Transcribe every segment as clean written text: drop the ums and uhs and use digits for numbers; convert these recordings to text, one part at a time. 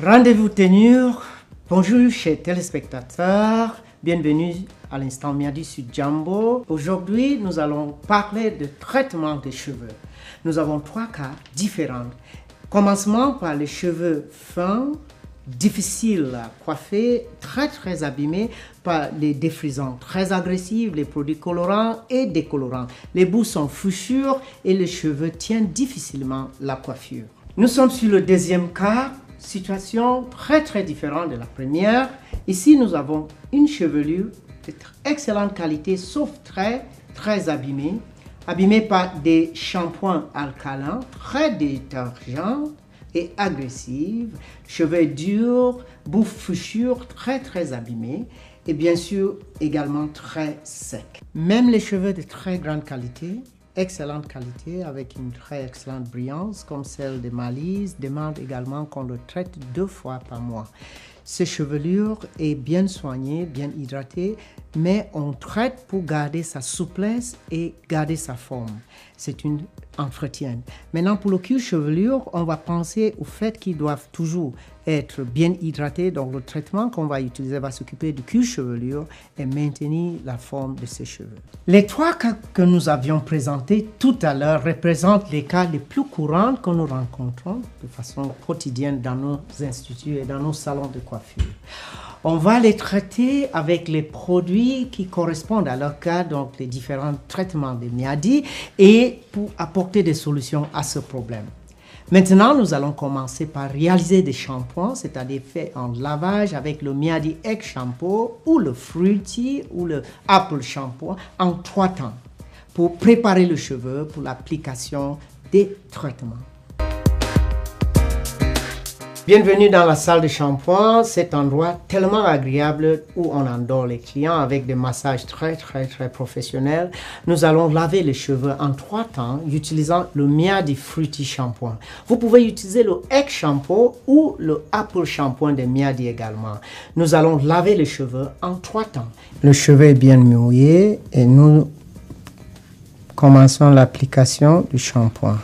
Rendez-vous tenure. Bonjour chers téléspectateurs, bienvenue à l'instant Miadi sur Jambo. Aujourd'hui, nous allons parler de traitement des cheveux. Nous avons 3 cas différents. Commencement par les cheveux fins, difficiles à coiffer, très abîmés par les défrisants très agressifs, les produits colorants et décolorants. Les bouts sont fouchures et les cheveux tiennent difficilement la coiffure. Nous sommes sur le deuxième cas. Situation très différente de la première. Ici, nous avons une chevelure de excellente qualité, sauf très abîmée par des shampoings alcalins, très détergents et agressifs, cheveux durs, bouffes fouchures, très abîmés et bien sûr également très secs. Même les cheveux de très grande qualité, excellente qualité avec une très excellente brillance comme celle de Malise demande également qu'on le traite 2 fois par mois. Cette chevelure est bien soignée, bien hydratée, mais on traite pour garder sa souplesse et garder sa forme. C'est un entretien. Maintenant, pour le cuir chevelure, on va penser au fait qu'ils doivent toujours être bien hydratés. Donc, le traitement qu'on va utiliser va s'occuper du cuir chevelure et maintenir la forme de ses cheveux. Les 3 cas que nous avions présentés tout à l'heure représentent les cas les plus courants que nous rencontrons de façon quotidienne dans nos instituts et dans nos salons de coiffure. On va les traiter avec les produits qui correspondent à leur cas, donc les différents traitements de Miadi, et pour apporter des solutions à ce problème. Maintenant, nous allons commencer par réaliser des shampoings, c'est-à-dire fait en lavage avec le Miadi Egg Shampoo ou le Fruity ou le Apple Shampoo en 3 temps pour préparer le cheveu pour l'application des traitements. Bienvenue dans la salle de shampoing, cet endroit tellement agréable où on endort les clients avec des massages très professionnels. Nous allons laver les cheveux en 3 temps utilisant le Miadi Fruity Shampoing. Vous pouvez utiliser le Egg Shampoo ou le Apple Shampoing de Miadi également. Nous allons laver les cheveux en 3 temps. Le cheveu est bien mouillé et nous commençons l'application du shampoing.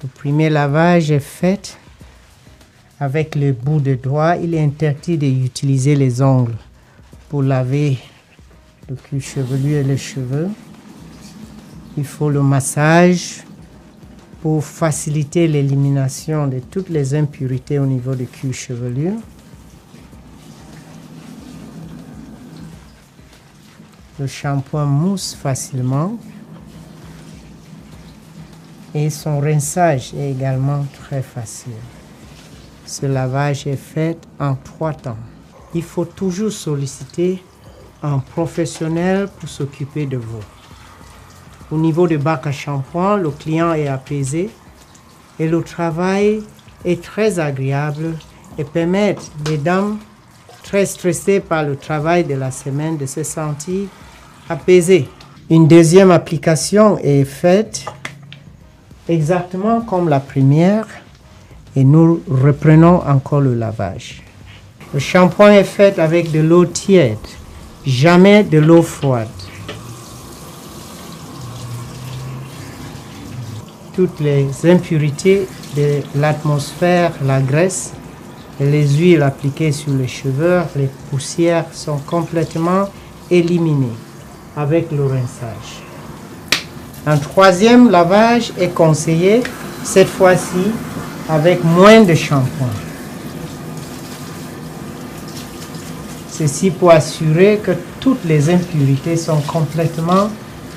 Le premier lavage est fait avec le bout de doigt. Il est interdit d'utiliser les ongles pour laver le cuir chevelu et les cheveux. Il faut le massage pour faciliter l'élimination de toutes les impuretés au niveau du cuir chevelu. Le shampoing mousse facilement. Et son rinçage est également très facile. Ce lavage est fait en 3 temps. Il faut toujours solliciter un professionnel pour s'occuper de vous. Au niveau du bac à shampoing, le client est apaisé et le travail est très agréable et permet les dames très stressées par le travail de la semaine de se sentir apaisées. Une deuxième application est faite exactement comme la première et nous reprenons encore le lavage. Le shampoing est fait avec de l'eau tiède, jamais de l'eau froide. Toutes les impuretés de l'atmosphère, la graisse et les huiles appliquées sur les cheveux, les poussières sont complètement éliminées avec le rinçage. Un 3e lavage est conseillé, cette fois-ci avec moins de shampoing. Ceci pour assurer que toutes les impuretés sont complètement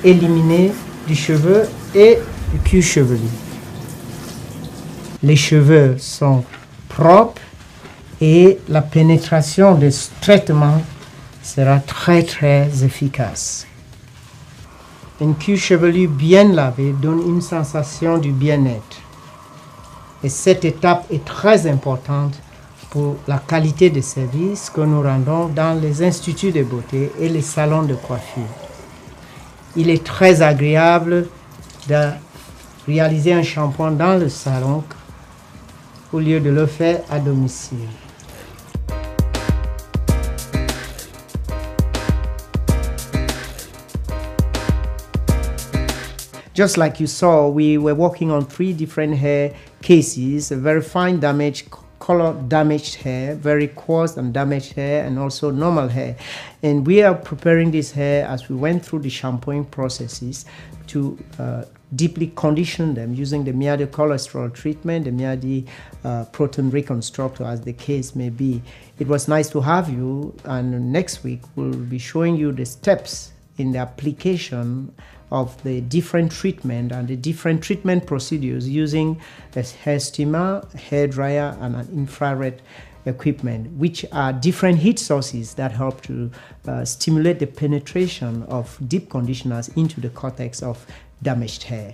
éliminées du cheveu et du cuir chevelu. Les cheveux sont propres et la pénétration de ce traitement sera très efficace. Un cuir chevelu bien lavé donne une sensation du bien-être. Et cette étape est très importante pour la qualité de service que nous rendons dans les instituts de beauté et les salons de coiffure. Il est très agréable de réaliser un shampoing dans le salon au lieu de le faire à domicile. Just like you saw, we were working on 3 different hair cases: a very fine damage, color damaged hair, very coarse and damaged hair, and also normal hair. And we are preparing this hair as we went through the shampooing processes to deeply condition them using the Miadi cholesterol treatment, the Miadi protein reconstructor, as the case may be. It was nice to have you, and next week we'll be showing you the steps in the application of the different treatment and the different treatment procedures using a hair steamer, hair dryer, and an infrared equipment, which are different heat sources that help to stimulate the penetration of deep conditioners into the cortex of damaged hair.